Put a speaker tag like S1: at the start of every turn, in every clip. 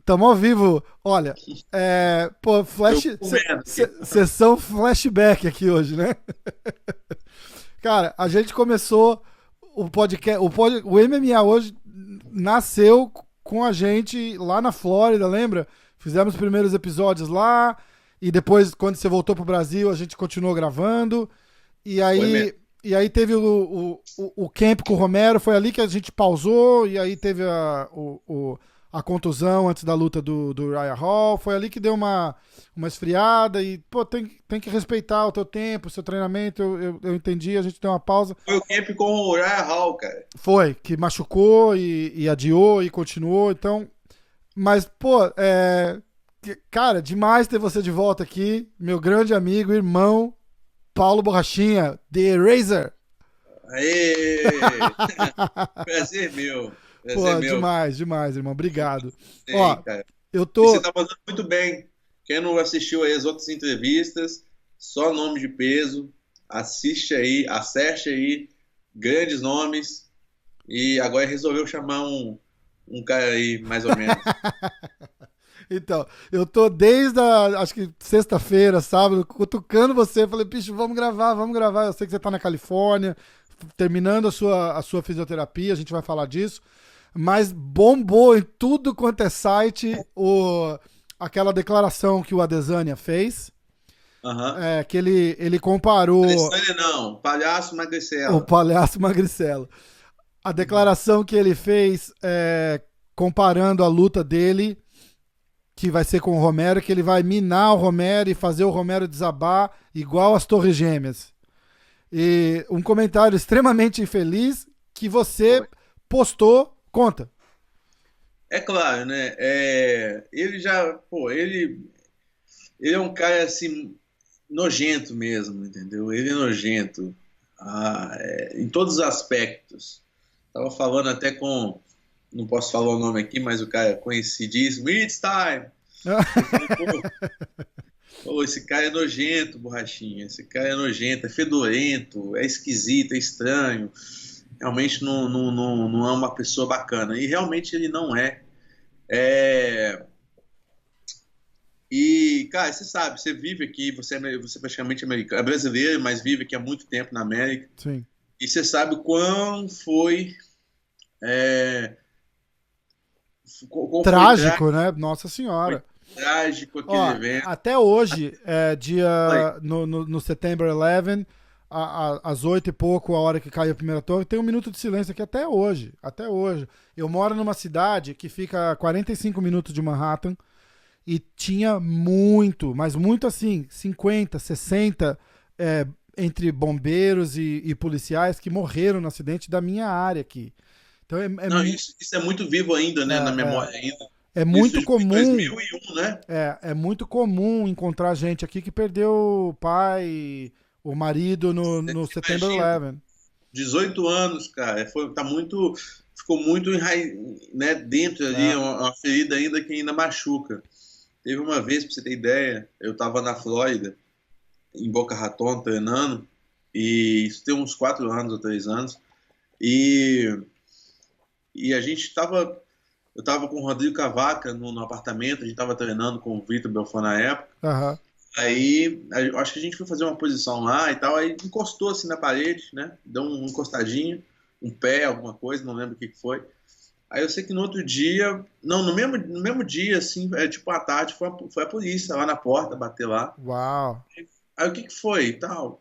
S1: Tamo ao vivo. Olha, pô,
S2: Eu
S1: flash,
S2: comendo.
S1: sessão flashback aqui hoje, né? Cara, a gente começou o podcast, o MMA hoje nasceu com a gente lá na Flórida, lembra? Fizemos os primeiros episódios lá e depois, quando você voltou pro Brasil, a gente continuou gravando. E
S2: Foi mesmo.
S1: aí, e aí teve o camp com o Romero, foi ali que a gente pausou, e aí teve a contusão antes da luta do Uriah Hall, foi ali que deu uma esfriada, e pô, tem que respeitar o teu tempo, o seu treinamento, eu entendi, a gente deu uma pausa.
S2: Foi o camp com o Uriah Hall, cara.
S1: Foi, que machucou e adiou e continuou, então... Mas, pô, cara, demais ter você de volta aqui, meu grande amigo, irmão, Paulo Borrachinha, The Eraser.
S2: Aê! Prazer meu. Prazer
S1: Pô,
S2: meu.
S1: demais, demais, irmão. Obrigado.
S2: Ei,
S1: Ó,
S2: cara.
S1: eu
S2: E você
S1: tô.
S2: tá mandando muito bem. Quem não assistiu aí as outras entrevistas, só nome de peso, assiste aí, acerte aí, grandes nomes. E agora resolveu chamar um cara aí, mais ou menos.
S1: Então, eu tô desde acho que sexta-feira, sábado, cutucando você. Falei, bicho, vamos gravar, vamos gravar. Eu sei que você tá na Califórnia, terminando a sua fisioterapia, a gente vai falar disso. Mas bombou em tudo quanto é site aquela declaração que o Adesanya fez.
S2: Aham.
S1: Que ele comparou
S2: Alessandra não, Palhaço
S1: o
S2: Magricela.
S1: palhaço Magricelo. A declaração que ele fez comparando a luta dele, que vai ser com o Romero, que ele vai minar o Romero e fazer o Romero desabar igual as Torres Gêmeas. E um comentário extremamente infeliz que você
S2: Foi.
S1: postou. Conta.
S2: É claro, né? Ele já, pô, ele é um cara assim nojento mesmo, entendeu? Ele é nojento em todos os aspectos. Tava falando até com, não posso falar o nome aqui, mas o cara é conhecidíssimo, It's time. Ele falou, pô, esse cara é nojento, borrachinha. Esse cara é nojento, é fedorento, é esquisito, é estranho. Realmente não é uma pessoa bacana. E realmente ele não é. É, E, cara, você sabe, você vive aqui, você é praticamente americano, é brasileiro, mas vive aqui há muito tempo na América.
S1: Sim.
S2: E você sabe o quão foi, é, quão foi
S1: Trágico, né? Nossa
S2: foi
S1: Senhora.
S2: trágico aquele
S1: Ó,
S2: evento.
S1: até hoje,
S2: Aí,
S1: no September 11, às 8 e pouco, a hora que caiu a primeira torre, tem um minuto de silêncio aqui até hoje. Até hoje. Eu moro numa cidade que fica a 45 minutos de Manhattan e tinha muito, mas muito assim, 50, 60 entre bombeiros e policiais que morreram no acidente da minha área aqui. Então
S2: não, isso é muito vivo ainda, né, na
S1: é,
S2: memória ainda.
S1: é
S2: Isso
S1: muito
S2: em
S1: comum
S2: 2001, né?
S1: é muito comum encontrar gente aqui que perdeu o pai, o marido no
S2: Você
S1: September
S2: imagina,
S1: 11.
S2: 18 anos, cara, ficou muito né, dentro ali,
S1: É.
S2: uma ferida ainda que ainda machuca. Teve uma vez, pra você ter ideia, eu tava na Flórida, em Boca Raton, treinando, e isso tem uns 4 anos ou 3 anos, e, e eu tava com o Rodrigo Cavaca no apartamento, a gente tava treinando com o Vitor Belfort na época,
S1: Aham.
S2: aí eu acho que a gente foi fazer uma posição lá e tal, aí encostou assim na parede, né, deu um encostadinho, um pé, alguma coisa, não lembro o que que foi. Aí eu sei que no outro dia, não, no mesmo dia, assim, tipo à tarde, foi a polícia lá na porta bater lá.
S1: Uau.
S2: Aí o que que foi e tal?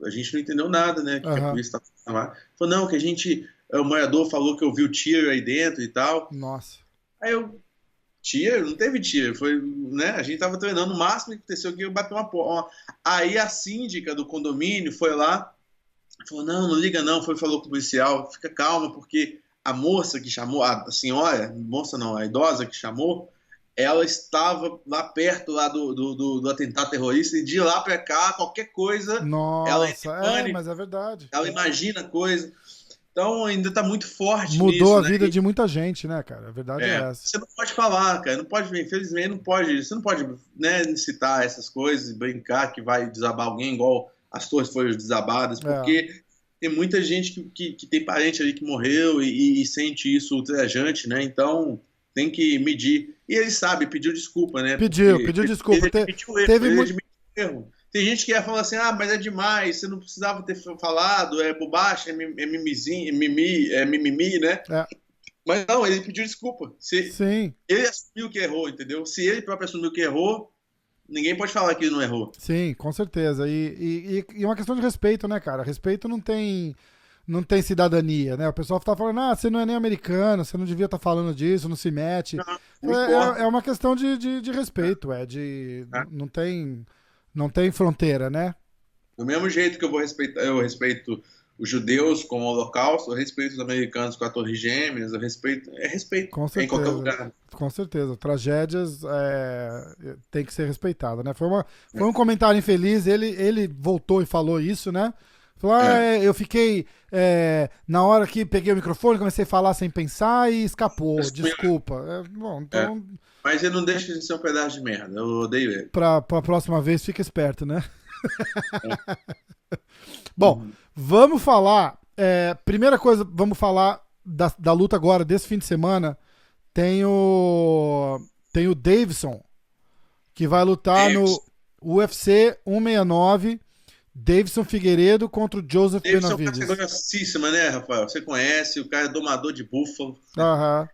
S2: A gente não entendeu nada, né? O que que a
S1: Aham.
S2: polícia estava fazendo lá. Falou, não, que o morador falou que ouviu tiro aí dentro e tal.
S1: Nossa.
S2: Aí tiro? Não teve tiro, foi, né? A gente tava treinando, o máximo que aconteceu que eu bati uma porta. Aí a síndica do condomínio foi lá, falou, não, não liga não, falou com o policial, fica calma, porque a moça que chamou, a senhora, moça não, a idosa que chamou, ela estava lá perto lá do atentado terrorista e de lá para cá, qualquer coisa, ela entra
S1: Nossa.
S2: em pânico,
S1: Mas é verdade.
S2: ela imagina coisa. Então ainda está muito forte
S1: Mudou a
S2: nisso, né?
S1: vida de muita gente, né, cara? A verdade é essa.
S2: Você não pode falar, cara, não pode, infelizmente, você não pode, né, citar essas coisas e brincar que vai desabar alguém igual as torres foram desabadas,
S1: É.
S2: porque tem muita gente que tem parente ali que morreu e sente isso ultrajante, né? Então, tem que medir. E ele sabe, pediu desculpa, né?
S1: Pediu desculpa.
S2: Ele admitiu o erro,
S1: Teve
S2: ele
S1: muito.
S2: admitiu o erro. Tem gente que ia falar assim, mas é demais, você não precisava ter falado, é bobagem, é mimizinho, é mimimi, né?
S1: É,
S2: Mas não, ele pediu desculpa.
S1: sim,
S2: Ele assumiu que errou, entendeu? Se ele próprio assumiu que errou, ninguém pode falar que ele não errou.
S1: sim, com certeza. E é uma questão de respeito, né, cara? Respeito não tem cidadania, né? O pessoal tá falando, você não é nem americano, você não devia estar falando disso, não se mete.
S2: Não importa.
S1: É uma questão de respeito,
S2: Tá?
S1: não tem fronteira, né?
S2: Do mesmo jeito que eu respeito os judeus com o Holocausto, eu respeito os americanos com a Torre Gêmeas, é respeito
S1: Com
S2: em qualquer
S1: certeza.
S2: lugar.
S1: Com certeza. Tragédias tem que ser respeitada, né? Foi um comentário infeliz, ele voltou e falou isso, né? Falou, eu fiquei na hora que peguei o microfone, comecei a falar sem pensar e escapou, desculpa. Bom, então,
S2: Mas ele não deixa de ser um pedaço de merda, eu odeio ele.
S1: pra próxima vez, fica esperto, né? Bom, vamos falar. Primeira coisa, vamos falar da luta agora, desse fim de semana. Tem o Davidson, que vai lutar no UFC 169. Davidson Figueiredo contra o Joseph
S2: Davidson é uma
S1: Benavides.
S2: categoricíssima, né, Rafael? Você conhece, o cara é domador de búfalo,
S1: Aham.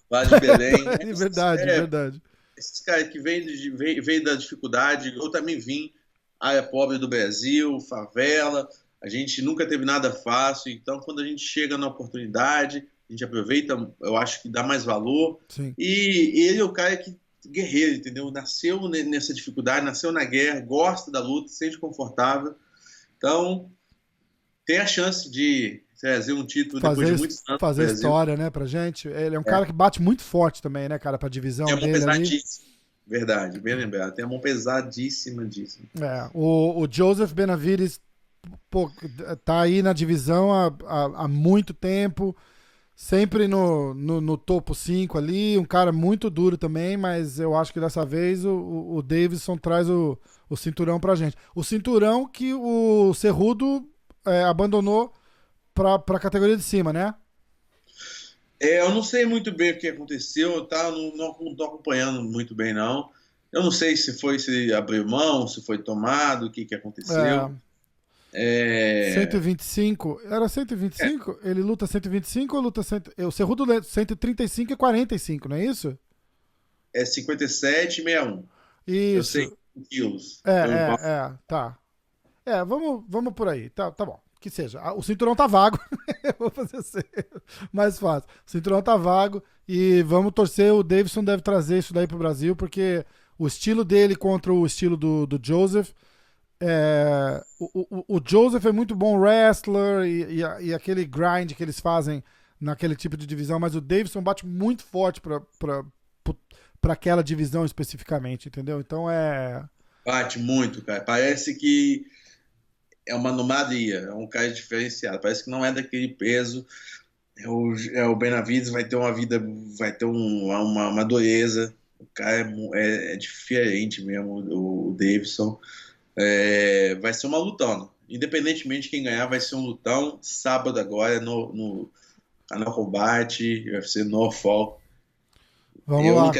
S2: lá de Belém.
S1: É verdade, verdade.
S2: Esses caras que vêm da dificuldade, eu também vim, área pobre do Brasil, favela, a gente nunca teve nada fácil, então quando a gente chega na oportunidade, a gente aproveita, eu acho que dá mais valor.
S1: Sim.
S2: E ele é o cara que guerreiro, entendeu? Nasceu nessa dificuldade, nasceu na guerra, gosta da luta, se sente confortável. Então, tem a chance de trazer um título depois de muitos anos.
S1: Fazer história, né, pra gente. Ele é um cara que bate muito forte também, né, cara, pra divisão
S2: tem a mão
S1: dele ali.
S2: pesadíssima. Verdade, bem lembrado. Tem a mão pesadíssima.
S1: O Joseph Benavides tá aí na divisão há muito tempo, sempre no topo 5 ali, um cara muito duro também, mas eu acho que dessa vez o Davidson traz o cinturão pra gente. O cinturão que o Cerrudo abandonou pra categoria de cima, né?
S2: Eu não sei muito bem o que aconteceu, tá? Não tô acompanhando muito bem, não. Eu não sei se abriu mão, se foi tomado, o que aconteceu.
S1: 125. Era 125? Ele luta 125 ou luta 100? O Cerrudo luta 135 e 45, não é isso?
S2: É 57 e 61.
S1: Isso.
S2: Eu sei quilos.
S1: Tá. Vamos por aí. Tá bom. Que seja. O cinturão tá vago. Eu vou fazer assim. Mais fácil. O cinturão tá vago e vamos torcer. O Davidson deve trazer isso daí pro Brasil, porque o estilo dele contra o estilo do Joseph. O Joseph é muito bom wrestler e aquele grind que eles fazem naquele tipo de divisão, mas o Davidson bate muito forte pra aquela divisão especificamente, entendeu? Então
S2: Bate muito, cara. Parece que é uma anomalia, é um cara diferenciado. Parece que não é daquele peso. O Benavides vai ter uma vida, vai ter uma dureza. O cara é diferente mesmo, o Davidson. Vai ser uma lutão. Independentemente de quem ganhar, vai ser um lutão. Sábado agora no Canal Combate, UFC Norfolk.
S1: Vamos lá.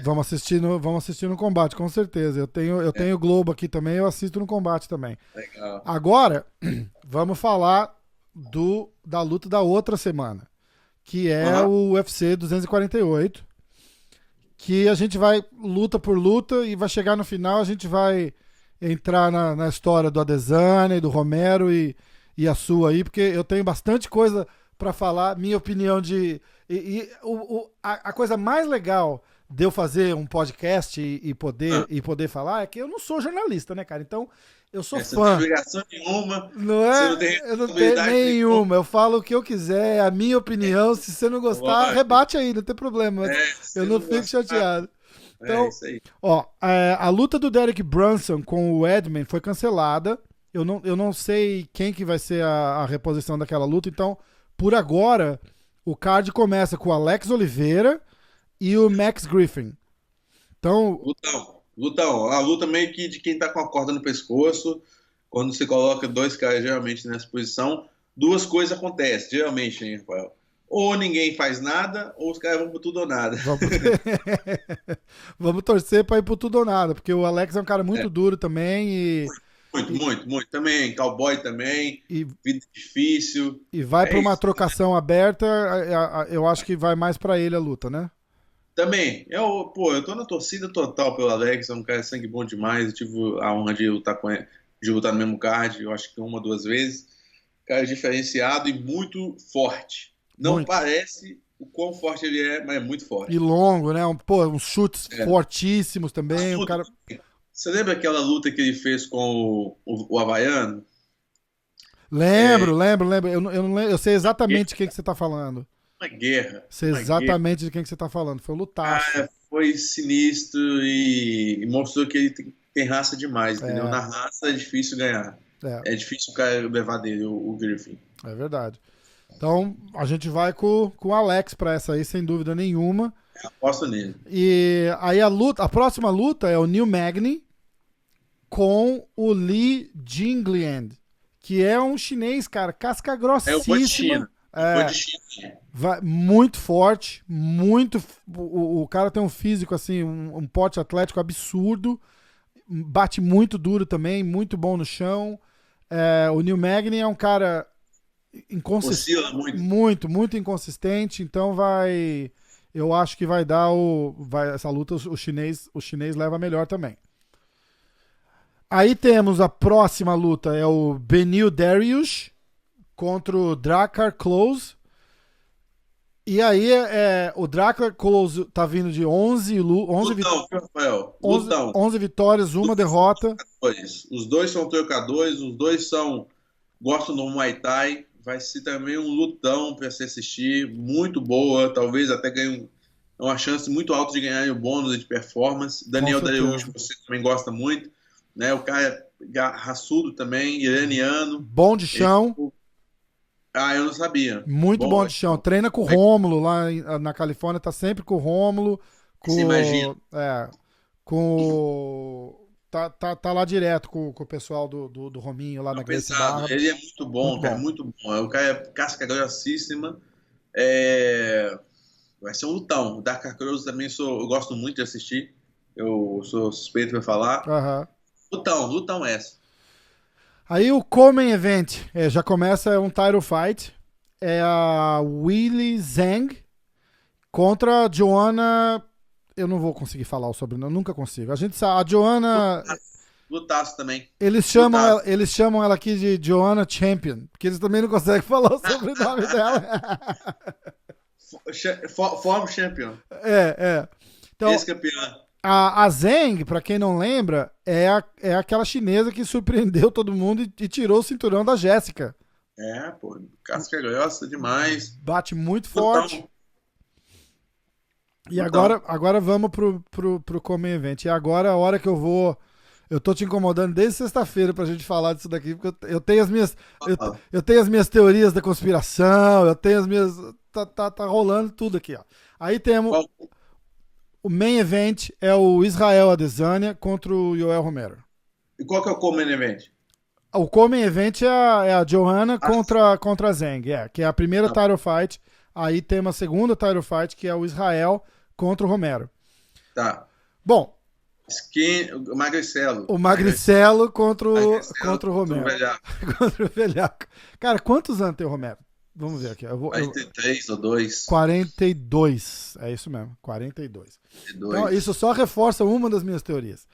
S1: Vamos assistir no combate, com certeza. Eu tenho o Globo aqui também, eu assisto no combate também.
S2: Legal.
S1: Agora, vamos falar da luta da outra semana, que é o UFC 248, que a gente vai luta por luta e vai chegar no final, a gente vai entrar na história do Adesanya e do Romero e a sua aí, porque eu tenho bastante coisa para falar, minha opinião a coisa mais legal de eu fazer um podcast e poder falar é que eu não sou jornalista, né, cara? Então, eu sou fã.
S2: Não tem obrigação nenhuma.
S1: Não é? Eu não tenho nenhuma. Eu falo o que eu quiser, a minha opinião. Se você não gostar, rebate aí, não tem problema. Eu não fico chateado. Então,
S2: isso aí.
S1: A luta do Derek Brunson com o Edman foi cancelada. Eu não sei quem que vai ser a reposição daquela luta. Então, por agora, o card começa com o Alex Oliveira e o Max Griffin. Então,
S2: lutão. A luta meio que de quem tá com a corda no pescoço. Quando você coloca dois caras geralmente nessa posição, duas coisas acontecem, geralmente, hein, Rafael? ou ninguém faz nada, ou os caras vão pro tudo ou nada.
S1: Vamos, vamos torcer pra ir pro tudo ou nada, porque o Alex é um cara muito
S2: É,
S1: duro também
S2: muito,
S1: e,
S2: muito, muito. Também, cowboy também,
S1: e,
S2: vida difícil.
S1: e vai
S2: É
S1: pra uma
S2: isso.
S1: trocação aberta. Eu acho que vai mais pra ele a luta, né?
S2: Também, eu tô na torcida total pelo Alex, é um cara sangue bom demais. Eu tive a honra de lutar com ele, de lutar no mesmo card, eu acho que uma, duas vezes. Cara diferenciado e muito forte. Não
S1: Muito.
S2: parece o quão forte ele é, mas é muito
S1: E
S2: forte.
S1: longo, né? Pô, uns chutes
S2: É.
S1: fortíssimos também. O
S2: Assuda.
S1: cara.
S2: Você lembra aquela luta que ele fez com o Havaiano?
S1: Lembro,
S2: É
S1: lembro, lembro. Eu, não lembro. Eu sei exatamente de quem que você tá falando.
S2: uma guerra,
S1: Sei
S2: uma guerra.
S1: exatamente de quem que você tá falando. Foi um lutaço.
S2: Cara, foi sinistro e mostrou que ele tem raça demais, entendeu?
S1: É,
S2: Na raça é difícil ganhar.
S1: é,
S2: É difícil o cara levar dele, o Griffin.
S1: é verdade. Então, a gente vai com o Alex pra essa aí, sem dúvida nenhuma.
S2: Aposto nele.
S1: E aí a próxima luta é o Neil Magny com o Li Jingliang, que é um chinês, cara, casca
S2: É, eu vou de
S1: grossíssima.
S2: China. Eu vou de
S1: É,
S2: China.
S1: muito forte, muito. O cara tem um físico assim, um porte atlético absurdo, bate muito duro também, muito bom no chão. É, o Neil Magny é um cara inconsistente,
S2: Oscila muito.
S1: muito, muito inconsistente, então vai. Eu acho que vai dar essa luta, o chinês leva melhor também. Aí temos a próxima luta, é o Beneil Dariush contra o Drakkar Klose. E aí o Drakkar Klose tá vindo de 11, 11,
S2: Lutão, viu, Rafael?
S1: 11,
S2: Lutão.
S1: 11 vitórias, uma derrota.
S2: Os dois são trocadores, os dois gostam do Muay Thai. Vai ser também um lutão para se assistir, muito boa. Talvez até ganhe uma chance muito alta de ganhar o bônus de performance.
S1: Com
S2: Daniel Dariush,
S1: certeza.
S2: você também gosta muito, né? O cara é raçudo também, iraniano.
S1: Bom de chão,
S2: Eu não sabia.
S1: muito
S2: Bom,
S1: bom de chão. Treina com o Rômulo lá na Califórnia, tá sempre com o Rômulo.
S2: você imagina.
S1: Tá lá direto com o pessoal do Rominho lá na
S2: Não
S1: Gracie
S2: pensado.
S1: Barra.
S2: Ele é muito bom,
S1: Muito
S2: cara,
S1: bom.
S2: muito bom. O cara é casca grossíssima. É, vai ser um lutão. O Dark Cruz também eu gosto muito de assistir. Eu sou suspeito para falar.
S1: Aham.
S2: Lutão essa.
S1: Aí o Common Event, já começa um title fight. É a Willy Zhang contra a Joanna. Eu não vou conseguir falar o sobrenome, eu nunca consigo. A gente sabe, a Joanna.
S2: Lutaço também.
S1: Eles chamam ela aqui de Joanna Champion, porque eles também não conseguem falar o sobrenome dela.
S2: Former champion.
S1: É. Então,
S2: Ex-campeã.
S1: a Zhang, pra quem não lembra, é aquela chinesa que surpreendeu todo mundo e tirou o cinturão da Jéssica.
S2: Pô, casca grossa demais.
S1: Bate muito forte.
S2: Lutão.
S1: E agora vamos pro Common Event. E agora a hora que eu vou. Eu tô te incomodando desde sexta-feira pra gente falar disso daqui, porque eu tenho as minhas. Eu tenho as minhas teorias da conspiração, eu tenho as minhas. Tá rolando tudo aqui, ó. Aí temos.
S2: Qual-
S1: O main event é o Israel Adesanya contra o Yoel Romero.
S2: E qual que é o Common Event?
S1: O Common Event é a Johanna contra a Zhang, que é a primeira
S2: Não.
S1: title fight. Aí tem uma segunda title fight, que é o Israel contra o Romero.
S2: Tá.
S1: Bom,
S2: O Magricelo.
S1: o Magricelo contra o Romero.
S2: Velhaco.
S1: Contra o Velhaco. Cara, quantos anos tem o Romero? Vamos ver aqui.
S2: Vai ter 3 ou 2.
S1: 42. É isso mesmo, 42. Então, isso só reforça uma das minhas teorias.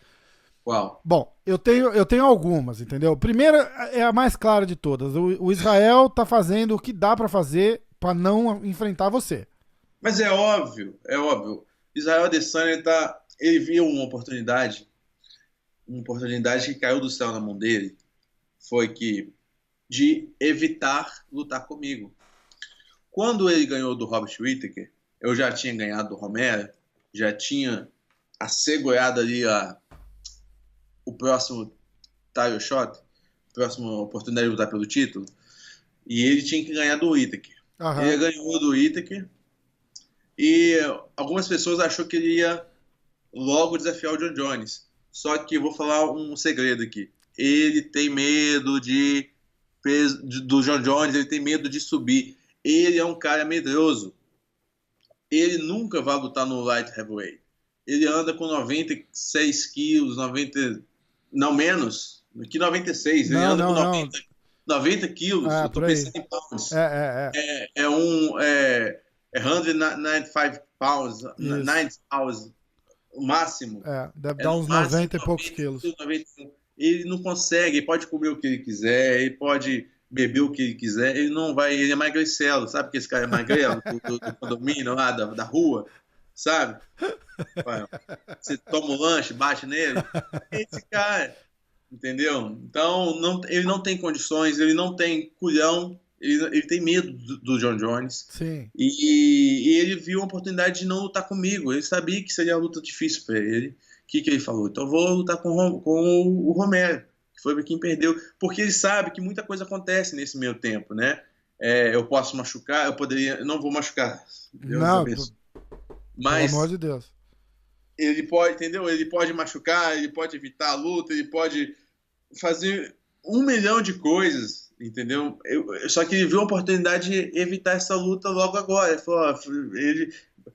S2: Qual?
S1: Bom, eu tenho algumas, entendeu? Primeira é a mais clara de todas. O Israel tá fazendo o que dá pra fazer pra não enfrentar você.
S2: Mas é óbvio, é óbvio. Israel Adesanya ele viu uma oportunidade que caiu do céu na mão dele, foi de evitar lutar comigo. Quando ele ganhou do Robert Whittaker, eu já tinha ganhado do Romero, já tinha assegurado ali o próximo title shot, a próxima oportunidade de lutar pelo título, e ele tinha que ganhar do Whittaker.
S1: Aham.
S2: Ele ganhou do Whittaker e algumas pessoas achou que ele ia logo desafiar o John Jones. Só que eu vou falar um segredo aqui. Ele tem medo do John Jones, ele tem medo de subir. ele é um cara medroso. Ele nunca vai lutar no light heavyweight. Ele anda com 96 quilos, 90, não menos, que 96. Ele anda com 90 quilos. Eu tô pensando em pounds. É 195 pounds, 90 pounds, o máximo.
S1: Deve dar uns 90 e poucos quilos.
S2: 91. Ele não consegue, ele pode comer o que ele quiser, ele pode beber o que ele quiser, ele não vai, ele é magricelo, sabe que esse cara é magrelo, do condomínio lá, da rua, sabe? Você toma um lanche, bate nele, esse cara, entendeu? Então, ele não tem condições, ele não tem culhão, ele tem medo do John Jones.
S1: Sim.
S2: E ele viu a oportunidade de não lutar comigo, ele sabia que seria uma luta difícil para ele. O que ele falou? Então eu vou lutar com o Romero, que foi quem perdeu, porque ele sabe que muita coisa acontece nesse meio tempo, né? Eu posso machucar, eu não vou machucar. Deus abençoe. Mas,
S1: pelo amor de Deus.
S2: Ele pode, entendeu? Ele pode machucar, ele pode evitar a luta, ele pode fazer 1 milhão de coisas, entendeu? Só que ele viu a oportunidade de evitar essa luta logo agora. Ele falou,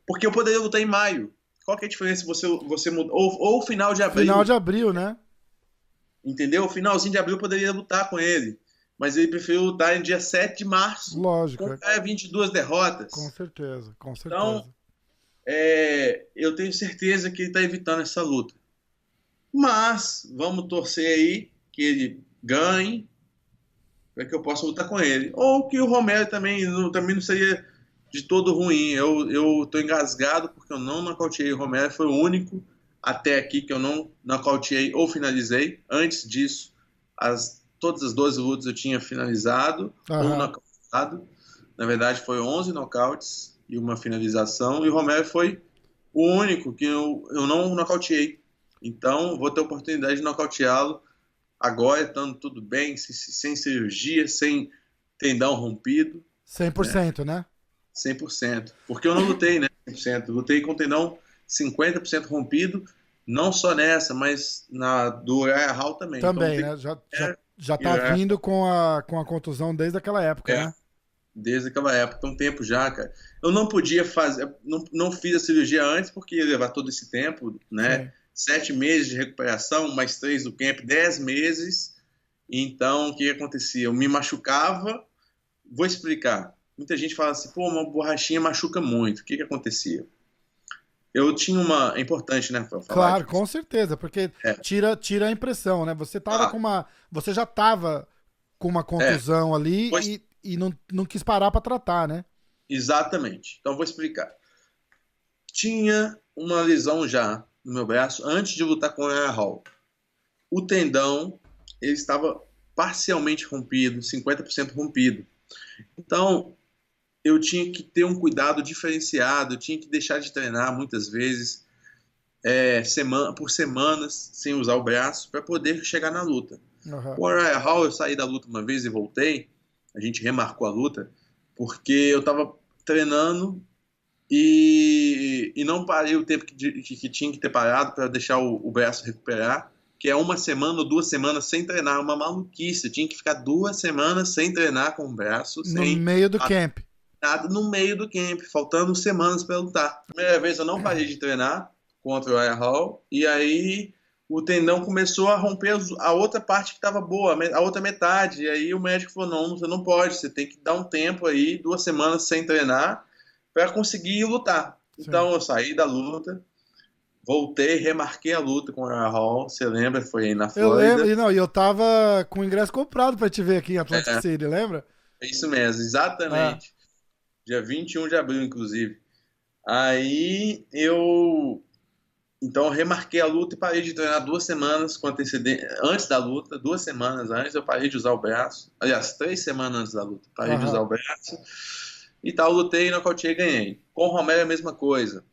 S2: porque eu poderia lutar em maio. Qual que é a diferença você mudar? Ou final de abril.
S1: Final de abril, né?
S2: Entendeu? Finalzinho de abril eu poderia lutar com ele. Mas ele preferiu lutar em dia 7 de março.
S1: Lógico.
S2: Com 22 derrotas.
S1: Com certeza, com certeza.
S2: Então, eu tenho certeza que ele está evitando essa luta. Mas, vamos torcer aí que ele ganhe para que eu possa lutar com ele. Ou que o Romero também não seria de todo ruim. Eu tô engasgado porque eu não nocauteei o Romero. Foi o único até aqui que eu não nocauteei ou finalizei. Antes disso, todas as 12 lutas eu tinha finalizado ou nocauteado. Na verdade, foi 11 nocautes e uma finalização. E o Romero foi o único que eu não nocauteei. Então, vou ter a oportunidade de nocauteá-lo agora, estando tudo bem, sem cirurgia, sem tendão rompido.
S1: 100%, né?
S2: 100%. Porque eu não lutei, né? 100%. Lutei com o tendão 50% rompido, não só nessa, mas do Uriah Hall também.
S1: Também, então, né? Já tá vindo com a contusão desde aquela época, né?
S2: Desde aquela época, tem um tempo já, cara. Eu não podia fazer, não fiz a cirurgia antes, porque ia levar todo esse tempo, né? Sim. 7 meses de recuperação, mais 3 do camp, 10 meses. Então, o que acontecia? Eu me machucava, vou explicar. Muita gente fala assim, pô, uma borrachinha machuca muito. O que acontecia? Eu tinha uma... É importante, né? Falar
S1: claro, com certeza, porque tira a impressão, né? Você já tava com uma contusão ali e não quis parar para tratar, né?
S2: Exatamente. Então, eu vou explicar. Tinha uma lesão já no meu braço antes de lutar com o Uriah Hall. O tendão, ele estava parcialmente rompido, 50% rompido. Então, eu tinha que ter um cuidado diferenciado, eu tinha que deixar de treinar muitas vezes, por semanas, sem usar o braço, para poder chegar na luta. Uhum. O Uriah Hall, eu saí da luta uma vez e voltei, a gente remarcou a luta, porque eu estava treinando e não parei o tempo que tinha que ter parado para deixar o braço recuperar, que é 1 semana ou 2 semanas sem treinar, uma maluquice. Eu tinha que ficar 2 semanas sem treinar com o braço.
S1: No meio do camp.
S2: No meio do camp, faltando semanas para lutar. Primeira vez eu não parei de treinar contra o Uriah Hall, e aí o tendão começou a romper a outra parte que estava boa, a outra metade. E aí o médico falou, não, você não pode, você tem que dar um tempo aí, 2 semanas sem treinar, para conseguir lutar. Sim. Então eu saí da luta, voltei, remarquei a luta com o Uriah Hall, você lembra? Foi aí na Flórida.
S1: Eu lembro, e eu tava com o ingresso comprado para te ver aqui em Atlantic City, lembra?
S2: É isso mesmo, exatamente. Dia 21 de abril, inclusive. Aí Então eu remarquei a luta e parei de treinar 2 semanas com antecedência. Antes da luta, 2 semanas antes, eu parei de usar o braço. Aliás, 3 semanas antes da luta, parei de usar o braço. E tal, lutei, nocauteei e ganhei. Com o Romero é a mesma coisa.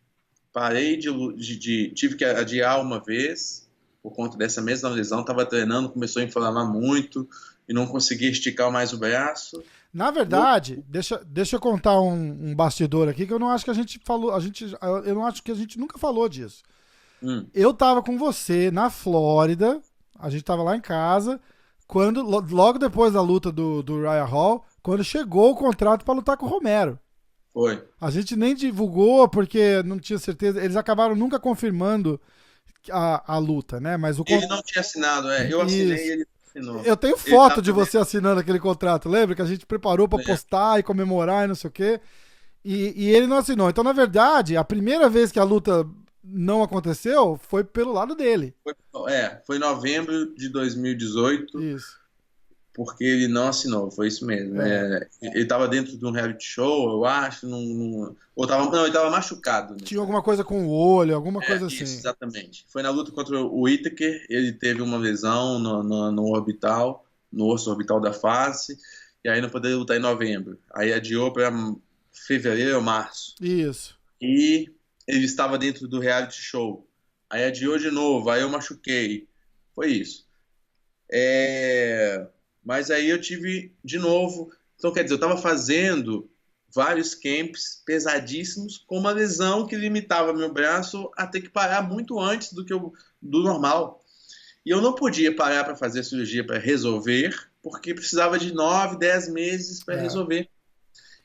S2: Parei tive que adiar uma vez, por conta dessa mesma lesão. Estava treinando, começou a inflamar muito e não conseguia esticar mais o braço.
S1: Na verdade, deixa eu contar um bastidor aqui, que eu não acho que a gente falou, eu não acho que a gente nunca falou disso. Eu tava com você na Flórida, a gente tava lá em casa, quando logo depois da luta do Uriah Hall, quando chegou o contrato pra lutar com o Romero.
S2: Foi.
S1: A gente nem divulgou porque não tinha certeza. Eles acabaram nunca confirmando a luta, né? Mas
S2: Ele não tinha assinado, eu assinei e
S1: Isso.
S2: ele assinou.
S1: Eu tenho
S2: Ele
S1: foto
S2: tava
S1: de você assinando aquele contrato, lembra? Que a gente preparou pra
S2: É,
S1: postar e comemorar e não sei o quê. E ele não assinou. Então, na verdade, a primeira vez que a luta não aconteceu foi pelo lado dele.
S2: foi em novembro de 2018,
S1: Isso.
S2: porque ele não assinou, foi isso mesmo.
S1: É.
S2: Ele estava dentro de um reality show, eu acho, não, ele estava machucado. Né?
S1: Tinha alguma coisa com o olho, alguma coisa
S2: Isso,
S1: assim.
S2: exatamente. Foi na luta contra o Whittaker, ele teve uma lesão no orbital, no osso orbital da face, e aí não poderia lutar em novembro. Aí adiou para fevereiro ou março.
S1: Isso.
S2: E ele estava dentro do reality show. Aí adiou de novo, aí eu machuquei. Foi isso. Mas aí eu tive de novo. Então, quer dizer, eu estava fazendo vários camps pesadíssimos com uma lesão que limitava meu braço a ter que parar muito antes do normal. E eu não podia parar para fazer cirurgia para resolver, porque precisava de 9, 10 meses para resolver.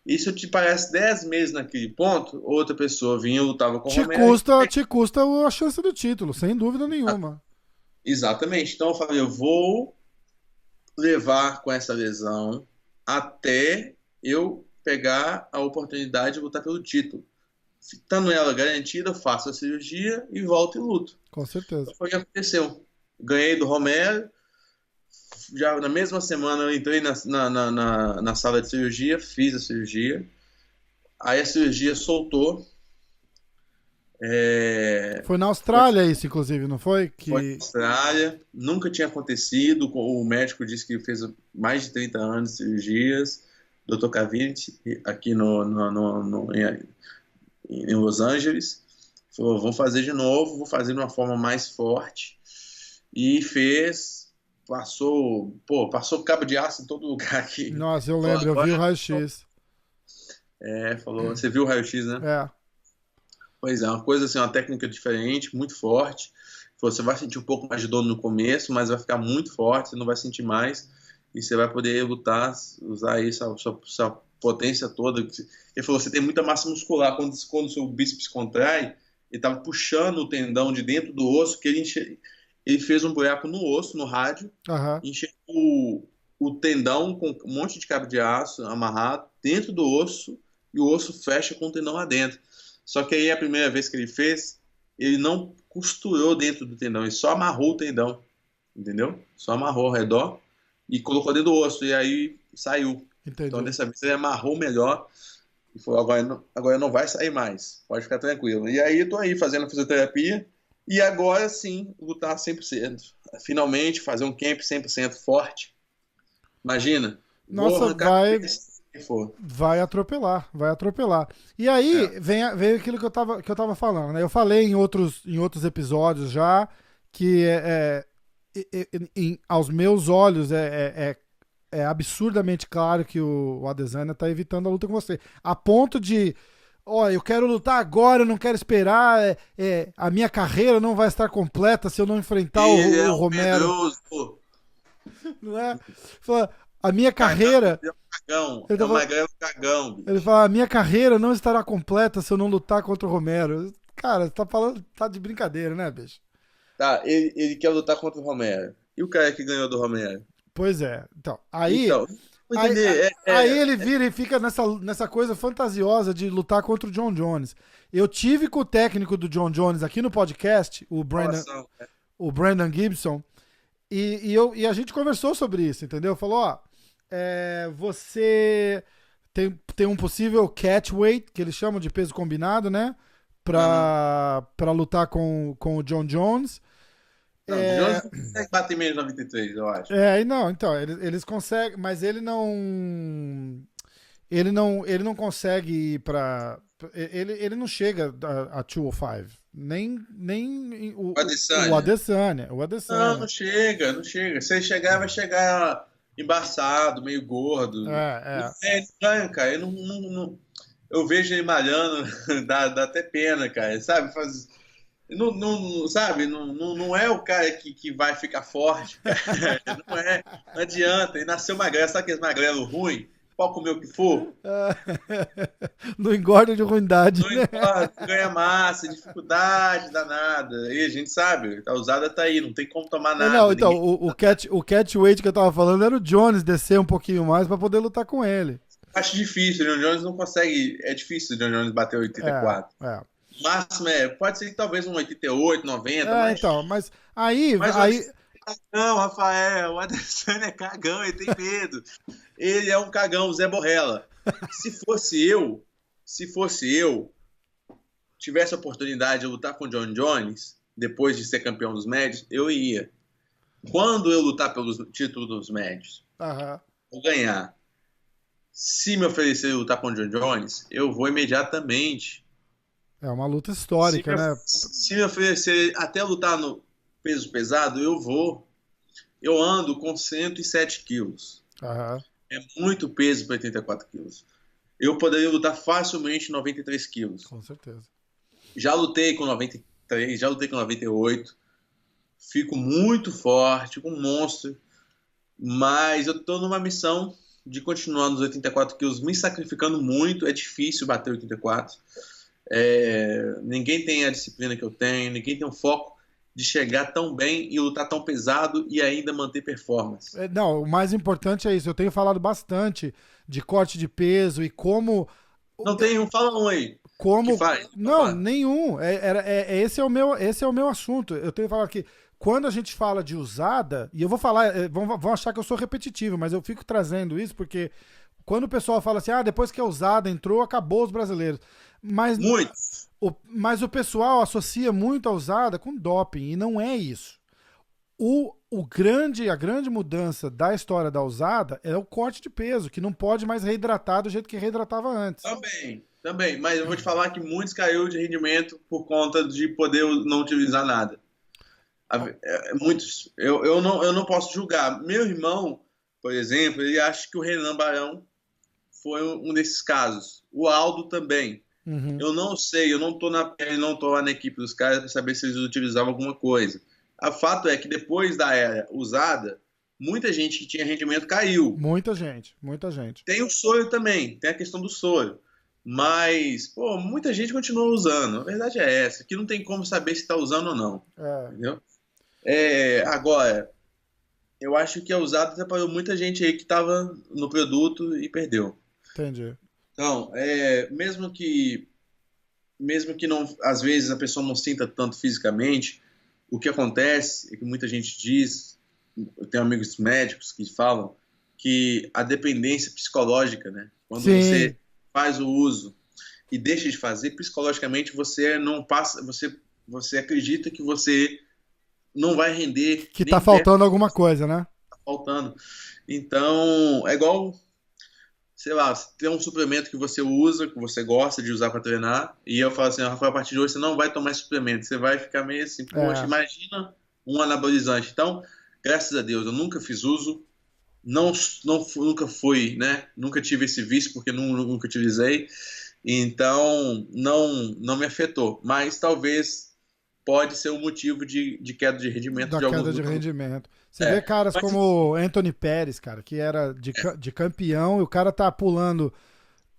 S2: E se eu te parasse 10 meses naquele ponto, outra pessoa vinha e lutava com o Romero.
S1: Te custa a chance do título, sem dúvida nenhuma.
S2: Exatamente. Então eu falei, eu vou levar com essa lesão até eu pegar a oportunidade de lutar pelo título. Estando ela garantida, eu faço a cirurgia e volto e luto.
S1: Com certeza.
S2: Então foi o que aconteceu. Ganhei do Romero. Já na mesma semana eu entrei na sala de cirurgia, fiz a cirurgia. Aí a cirurgia soltou.
S1: Foi na Austrália isso, inclusive, não foi?
S2: Foi na Austrália, nunca tinha acontecido. O médico disse que fez mais de 30 anos de cirurgias. Dr. Cavinte, aqui em Los Angeles, falou: vamos fazer de novo, vou fazer de uma forma mais forte. E fez, passou cabo de aço em todo lugar aqui.
S1: Nossa, eu lembro, eu vi o raio-x.
S2: Falou, você viu o raio-x, né? Pois é, uma coisa assim, uma técnica diferente, muito forte. Você vai sentir um pouco mais de dor no começo, mas vai ficar muito forte, você não vai sentir mais. E você vai poder lutar, usar isso, a sua potência toda. Ele falou, você tem muita massa muscular. Quando o seu bíceps contrai, ele estava puxando o tendão de dentro do osso, que ele fez um buraco no osso, no rádio, enxergou o tendão com um monte de cabo de aço amarrado dentro do osso, e o osso fecha com o tendão lá dentro. Só que aí a primeira vez que ele fez, ele não costurou dentro do tendão, ele só amarrou o tendão, entendeu? Só amarrou ao redor e colocou dentro do osso, e aí saiu.
S1: Entendi.
S2: Então dessa vez ele amarrou melhor e falou, agora não vai sair mais, pode ficar tranquilo. E aí eu tô aí fazendo a fisioterapia, e agora sim, lutar 100%. Finalmente fazer um camp 100% forte. Imagina.
S1: Nossa, vai atropelar. E aí veio aquilo que eu tava falando, né? Eu falei em outros episódios já que aos meus olhos é absurdamente claro que o Adesanya tá evitando a luta com você. A ponto de, eu quero lutar agora, eu não quero esperar, a minha carreira não vai estar completa se eu não enfrentar o Romero.
S2: Medroso.
S1: Não é? Fala, a minha carreira... Ele fala, a minha carreira não estará completa se eu não lutar contra o Romero. Cara, você tá falando, tá de brincadeira, né, bicho?
S2: Tá, ele quer lutar contra o Romero. E o cara que ganhou do Romero?
S1: Pois é. Então, aí ele vira e fica nessa coisa fantasiosa de lutar contra o John Jones. Eu tive com o técnico do John Jones aqui no podcast, o Brandon Gibson, e a gente conversou sobre isso, entendeu? Falou, você tem um possível catchweight, que eles chamam de peso combinado, né? Pra lutar com o John Jones.
S2: Não, o Jones não consegue bater menos 93, eu acho.
S1: Então, eles conseguem, mas ele não consegue ir pra... Ele não chega a 205. Nem o Adesanya.
S2: Não chega. Se ele chegar, vai chegar embaçado, meio gordo. Ele ganha, cara. Eu vejo ele malhando, dá até pena, cara. Sabe? Não é o cara que vai ficar forte, cara. Não adianta. Ele nasceu magrelo. Sabe aquele magrelo ruim? pode comer o que for.
S1: Não engorda de ruindade,
S2: Não
S1: né?
S2: importa, ganha massa, dificuldade danada. E a gente sabe, a usada tá aí, não tem como tomar
S1: Não,
S2: nada.
S1: então,
S2: Ninguém
S1: o catchweight que eu tava falando era o Jones descer um pouquinho mais pra poder lutar com ele.
S2: acha difícil, o John Jones não consegue. É difícil o John Jones bater
S1: É,
S2: 84.
S1: é.
S2: O máximo pode ser que talvez um 88, 90,
S1: Então, mas aí,
S2: mas o
S1: aí,
S2: Adesanya é cagão, Rafael. O Adesanya é cagão, ele tem medo. Ele é um cagão, Zé Borrella. Se fosse eu, se fosse eu, tivesse a oportunidade de lutar com o John Jones, depois de ser campeão dos médios, eu ia. Quando eu lutar pelos títulos dos médios,
S1: aham,
S2: vou ganhar. Se me oferecer lutar com o John Jones, eu vou imediatamente.
S1: é uma luta
S2: Se
S1: histórica,
S2: me,
S1: né?
S2: se me oferecer até lutar no peso pesado, eu vou. Eu ando com 107 quilos.
S1: Aham,
S2: É muito peso para 84 quilos. Eu poderia lutar facilmente 93 quilos.
S1: com certeza.
S2: Já lutei com 93, já lutei com 98. Fico muito forte, um monstro. Mas eu tô numa missão de continuar nos 84 quilos, me sacrificando muito. É difícil bater 84. Ninguém tem a disciplina que eu tenho, ninguém tem o foco de chegar tão bem e lutar tão pesado e ainda manter performance.
S1: Não, o mais importante é isso. Eu tenho falado bastante de corte de peso e como.
S2: Não tem um, fala um aí que
S1: Como.
S2: faz.
S1: Não, nenhum. Esse é o meu assunto. Eu tenho falado que quando a gente fala de usada, e eu vou falar, vão achar que eu sou repetitivo, mas eu fico trazendo isso porque quando o pessoal fala assim, depois que a usada entrou, acabou os brasileiros. Mas
S2: Muitos.
S1: mas o pessoal associa muito a usada com doping, e não é isso. A grande mudança da história da usada é o corte de peso, que não pode mais reidratar do jeito que reidratava antes.
S2: Também, mas eu vou te falar que muitos caiu de rendimento por conta de poder não utilizar nada. Muitos. Eu não posso julgar. Meu irmão, por exemplo, ele acha que o Renan Barão foi um desses casos. O Aldo também.
S1: Uhum.
S2: Eu não sei, eu não estou na pele, não estou lá na equipe dos caras para saber se eles utilizavam alguma coisa. O fato é que depois da era usada, muita gente que tinha rendimento caiu.
S1: Muita gente, muita gente.
S2: Tem o soro também, tem a questão do soro. Mas, muita gente continua usando. A verdade é essa, que não tem como saber se está usando ou não. Entendeu? Agora, eu acho que a usada atrapalhou muita gente aí que estava no produto e perdeu.
S1: Entendi.
S2: Então, mesmo que não, às vezes a pessoa não sinta tanto fisicamente, o que acontece é que muita gente diz, eu tenho amigos médicos que falam que a dependência psicológica, né? Quando
S1: Sim.
S2: você faz o uso e deixa de fazer, psicologicamente você não passa, você acredita que você não vai render.
S1: Que tá faltando alguma coisa, né?
S2: Tá faltando. Então, é igual, sei lá, tem um suplemento que você usa, que você gosta de usar para treinar, e eu falo assim, Rafael, a partir de hoje você não vai tomar esse suplemento, você vai ficar meio assim, poxa, imagina um anabolizante. Então, graças a Deus, eu nunca fiz uso, nunca fui, né? Nunca tive esse vício porque nunca utilizei, então não me afetou. Mas talvez pode ser um motivo de queda de rendimento
S1: Da
S2: de alguns
S1: queda de
S2: lutadores.
S1: rendimento. Você vê caras como Anthony Pérez, cara, que era de campeão, e o cara tá pulando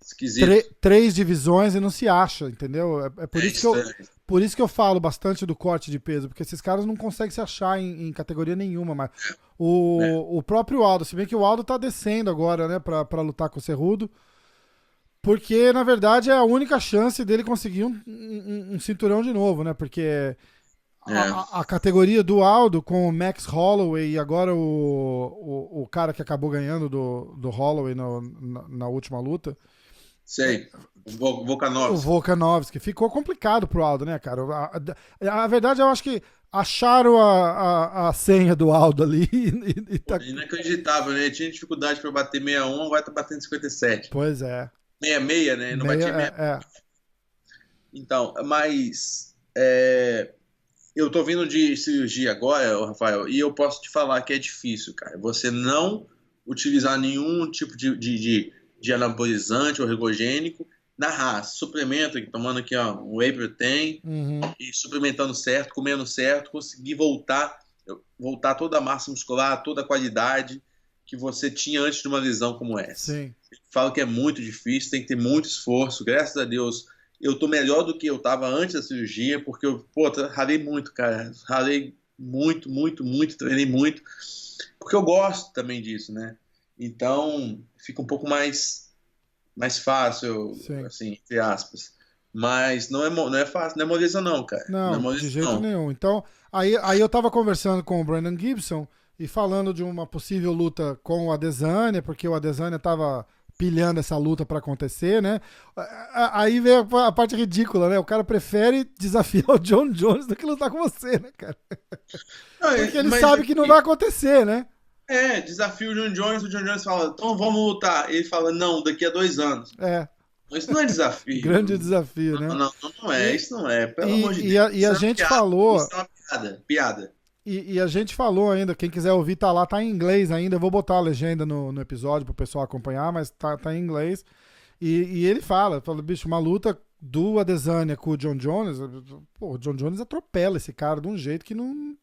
S2: Esquisito.
S1: 3 divisões e não se acha, entendeu? É por isso por isso que eu falo bastante do corte de peso, porque esses caras não conseguem se achar em categoria nenhuma, mas o próprio Aldo, se bem que o Aldo tá descendo agora, né, pra lutar com o Cerrudo, porque na verdade é a única chance dele conseguir um cinturão de novo, né, porque a categoria do Aldo com o Max Holloway e agora o cara que acabou ganhando do Holloway na última luta.
S2: Sei. O Volkanovski.
S1: O Volkanovski. Ficou complicado pro Aldo, né, cara? A verdade, eu acho que acharam a senha do Aldo ali.
S2: Tá... Inacreditável, né? Ele tinha dificuldade para bater 61, vai estar batendo 57.
S1: Pois é.
S2: 66, né? Não batia 66. Então, mas eu tô vindo de cirurgia agora, Rafael, e eu posso te falar que é difícil, cara. Você não utilizar nenhum tipo de anabolizante ou ergogênico na raça, suplemento, tomando aqui um whey protein, e suplementando certo, comendo certo, conseguir voltar toda a massa muscular, toda a qualidade, que você tinha antes de uma lesão como essa.
S1: Sim.
S2: Falo que é muito difícil, tem que ter muito esforço. Graças a Deus, eu tô melhor do que eu tava antes da cirurgia, porque eu, ralei muito, cara. Ralei muito, muito, muito, treinei muito. Porque eu gosto também disso, né? Então, fica um pouco mais fácil,
S1: Sim.
S2: assim, entre aspas. Mas não é fácil, não é moleza não, cara. Não é
S1: Não,
S2: moleza
S1: de jeito
S2: não.
S1: nenhum. Então, aí eu tava conversando com o Brandon Gibson e falando de uma possível luta com o Adesanya, porque o Adesanya tava pilhando essa luta pra acontecer, né? Aí veio a parte ridícula, né? O cara prefere desafiar o John Jones do que lutar com você, né, cara?
S2: Não,
S1: Porque ele
S2: mas
S1: sabe que não vai acontecer, né?
S2: desafio o John Jones fala, então vamos lutar. Ele fala, não, daqui a 2 anos.
S1: É,
S2: Isso não é desafio.
S1: grande desafio, né?
S2: Não é,
S1: E,
S2: isso não é, pelo amor de
S1: e,
S2: Deus.
S1: e a
S2: Isso é uma
S1: gente
S2: piada,
S1: falou.
S2: isso é uma piada.
S1: E a gente falou ainda, quem quiser ouvir tá lá, tá em inglês ainda. Eu vou botar a legenda no episódio pro pessoal acompanhar, mas tá em inglês. E ele fala, bicho, uma luta do Adesanya com o John Jones, pô, o John Jones atropela esse cara de um jeito que não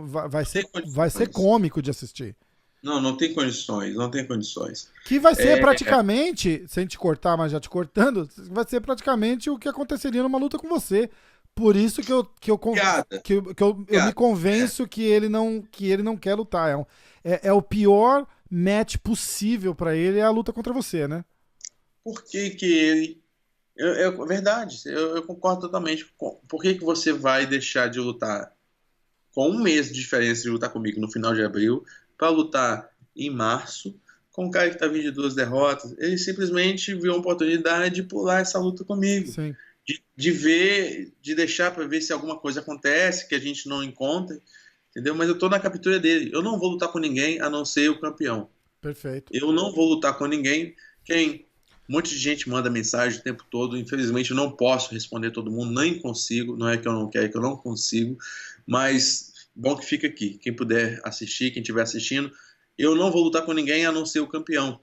S1: vai ser cômico de assistir.
S2: Não tem condições, não tem condições.
S1: Que vai ser praticamente, sem te cortar, mas já te cortando, vai ser praticamente o que aconteceria numa luta com você. Por isso que eu me convenço que ele não quer lutar. É o pior match possível pra ele, é a luta contra você, né?
S2: Por que ele... É verdade, eu concordo totalmente. Por que você vai deixar de lutar com um mês de diferença de lutar comigo no final de abril para lutar em março com um cara que tá vindo de 2 derrotas? Ele simplesmente viu a oportunidade de pular essa luta comigo.
S1: Sim.
S2: De deixar para ver se alguma coisa acontece que a gente não encontra, entendeu? Mas eu tô na captura dele. Eu não vou lutar com ninguém a não ser o campeão.
S1: Perfeito.
S2: Eu não vou lutar com ninguém. Um monte de gente manda mensagem o tempo todo. Infelizmente eu não posso responder todo mundo, nem consigo. Não é que eu não quero, é que eu não consigo. Mas bom que fica aqui. Quem puder assistir, quem estiver assistindo, eu não vou lutar com ninguém a não ser o campeão.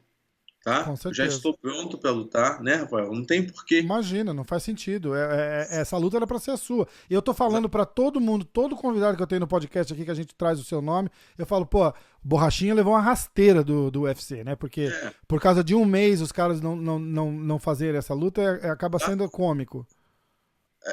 S2: Tá?
S1: Com certeza.
S2: Já estou pronto para lutar, né, Rafael? Não tem porquê.
S1: Imagina, não faz sentido. Essa luta era pra ser a sua. E eu tô falando pra todo mundo, todo convidado que eu tenho no podcast aqui, que a gente traz o seu nome, eu falo, pô, Borrachinha levou uma rasteira do UFC, né? Porque por causa de um mês os caras não fazerem essa luta, acaba sendo cômico.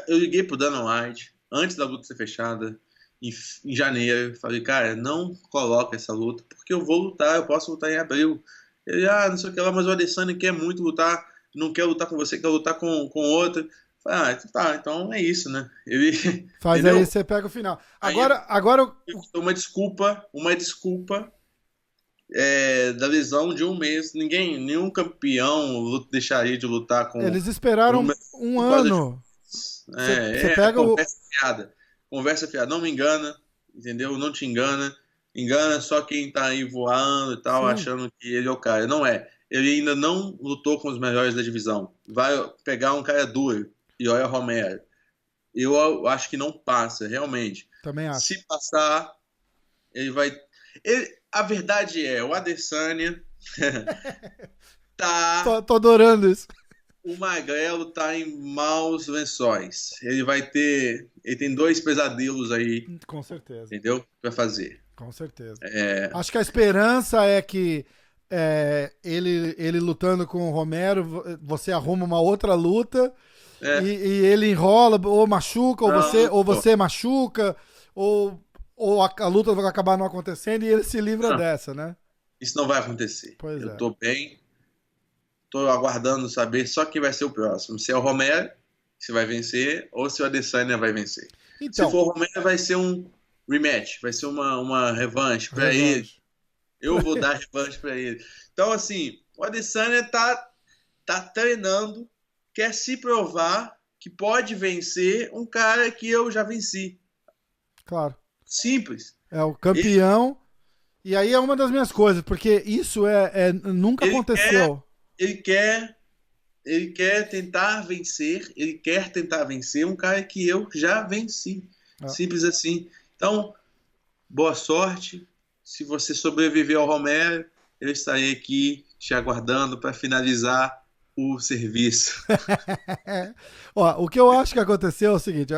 S2: Eu liguei pro Dana White, antes da luta ser fechada, em janeiro, falei, cara, não coloca essa luta, porque eu vou lutar, eu posso lutar em abril. Ele, não sei o que lá, mas o Adesanya quer muito lutar, não quer lutar com você, quer lutar com outro. Falei, tá, então é isso, né? Ele
S1: faz
S2: entendeu?
S1: aí, você pega o final. Agora
S2: uma desculpa da lesão de um mês. Nenhum campeão deixaria de lutar com...
S1: Eles esperaram um ano.
S2: Você pega conversa fiada, não me engana, entendeu? Não te engana. Engana só quem tá aí voando e tal, achando que ele é o cara. Não é. Ele ainda não lutou com os melhores da divisão. Vai pegar um cara duro, e olha Romero. Eu acho que não passa, realmente.
S1: Também acho.
S2: Se passar, ele vai... a verdade é, o Adesanya tá...
S1: Tô adorando isso.
S2: O Magrelo tá em maus lençóis. Ele tem 2 pesadelos aí.
S1: Com certeza.
S2: Entendeu? Pra fazer.
S1: Com certeza. Acho que a esperança é que ele lutando com o Romero, você arruma uma outra luta e ele enrola, ou machuca, ou você machuca, ou a luta vai acabar não acontecendo e ele se livra dessa, né?
S2: Isso não vai acontecer.
S1: Eu
S2: tô bem, tô aguardando saber só quem vai ser o próximo. Se é o Romero, se vai vencer, ou se o Adesanya vai vencer.
S1: Então,
S2: se for o Romero, vai ser um rematch, vai ser uma revanche para ele. Eu vou dar revanche para ele. Então, assim, o Adesanya tá treinando, quer se provar que pode vencer um cara que eu já venci.
S1: Claro.
S2: Simples.
S1: É o campeão. E aí é uma das minhas coisas, porque isso nunca aconteceu.
S2: Ele quer tentar vencer um cara que eu já venci. Simples assim. Então, boa sorte. Se você sobreviver ao Romero, eu estarei aqui te aguardando para finalizar o serviço.
S1: Ó, o que eu acho que aconteceu é o seguinte,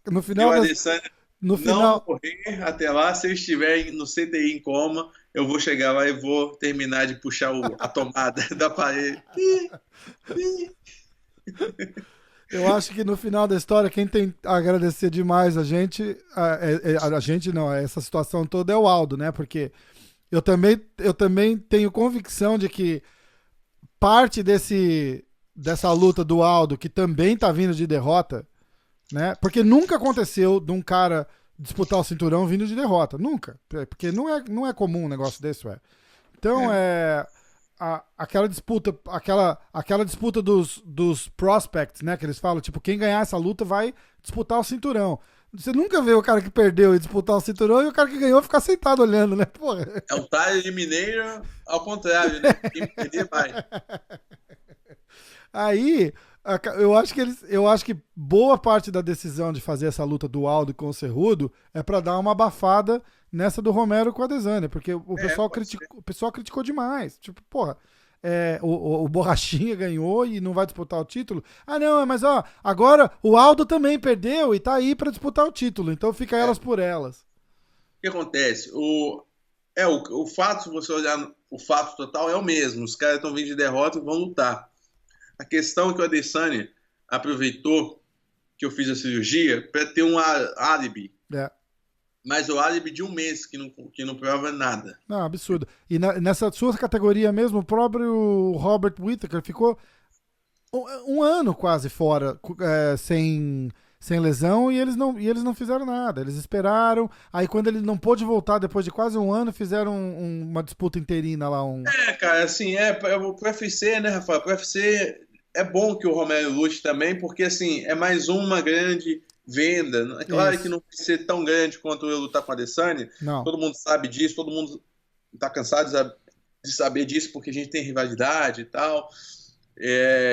S1: no final...
S2: Não morrer até lá, se eu estiver no CTI em coma, eu vou chegar lá e vou terminar de puxar a tomada da parede.
S1: Eu acho que no final da história, quem tem a agradecer demais a gente, a gente não, essa situação toda é o Aldo, né? Porque eu também tenho convicção de que parte dessa luta do Aldo, que também tá vindo de derrota, né? Porque nunca aconteceu de um cara disputar o cinturão vindo de derrota. Nunca. Porque não é comum um negócio desse, ué. Então, aquela disputa dos prospects, né? Que eles falam, tipo, quem ganhar essa luta vai disputar o cinturão. Você nunca vê o cara que perdeu e disputar o cinturão e o cara que ganhou ficar sentado olhando, né? Porra.
S2: É um Tyler Eliminator ao contrário, né? Quem perder vai.
S1: Aí, eu acho que boa parte da decisão de fazer essa luta do Aldo com o Cerrudo é pra dar uma abafada nessa do Romero com a Adesanya, porque o pessoal criticou demais. Tipo, porra, o Borrachinha ganhou e não vai disputar o título. Ah, não, mas ó, agora o Aldo também perdeu e tá aí pra disputar o título, então fica elas por elas.
S2: O que acontece? O fato, se você olhar o fato total, é o mesmo. Os caras estão vindo de derrota e vão lutar. A questão é que o Adesanya aproveitou que eu fiz a cirurgia para ter um álibi.
S1: É.
S2: Mas o álibi de um mês que não prova nada.
S1: Não, absurdo. E nessa sua categoria mesmo, o próprio Robert Whittaker ficou um ano quase fora, sem lesão, e eles não fizeram nada. Eles esperaram. Aí, quando ele não pôde voltar depois de quase um ano, fizeram uma disputa interina lá.
S2: Cara, assim, pro UFC, né, Rafael? Pro UFC é bom que o Romero lute também, porque, assim, é mais uma grande venda. É claro que não vai ser tão grande quanto eu lutar com a Adesanya.
S1: Não.
S2: Todo mundo sabe disso, todo mundo tá cansado de saber disso, porque a gente tem rivalidade e tal.